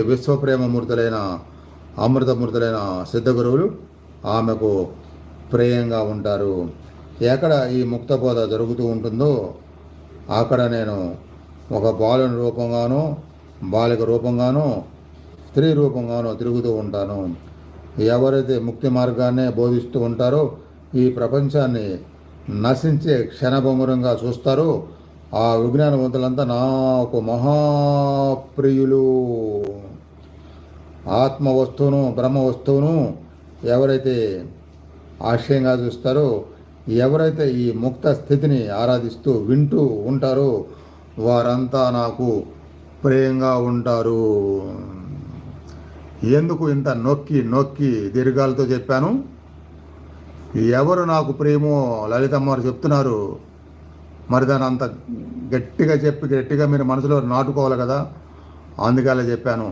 విశ్వప్రేమమూర్తులైన అమృతమూర్తులైన సిద్ధగురువులు ఆమెకు ప్రియంగా ఉంటారు. ఎక్కడ ఈ ముక్తబోధ జరుగుతూ ఉంటుందో అక్కడ నేను ఒక బాలుని రూపంగానో బాలిక రూపంగానో స్త్రీ రూపంగానో తిరుగుతూ ఉంటాను. ఎవరైతే ముక్తి మార్గాన్నే బోధిస్తూ ఉంటారో ఈ ప్రపంచాన్ని నశించే క్షణభంగురంగా చూస్తారో ఆ విజ్ఞానవంతులంతా నాకు మహాప్రియులు. ఆత్మ వస్తువును బ్రహ్మ వస్తువును ఎవరైతే ఆశయంగా చూస్తారో, ఎవరైతే ఈ ముక్త స్థితిని ఆరాధిస్తూ వింటూ ఉంటారో వారంతా నాకు ప్రియంగా ఉంటారు. ఎందుకు ఇంత నొక్కి నొక్కి దీర్ఘాలతో చెప్పాను? ఎవరు నాకు ప్రేమో లలితమ్మవారు చెప్తున్నారు. మరి దాన్ని అంత గట్టిగా చెప్పి గట్టిగా మీరు మనసులో నాటుకోవాలి కదా, అందుకే అలా చెప్పాను.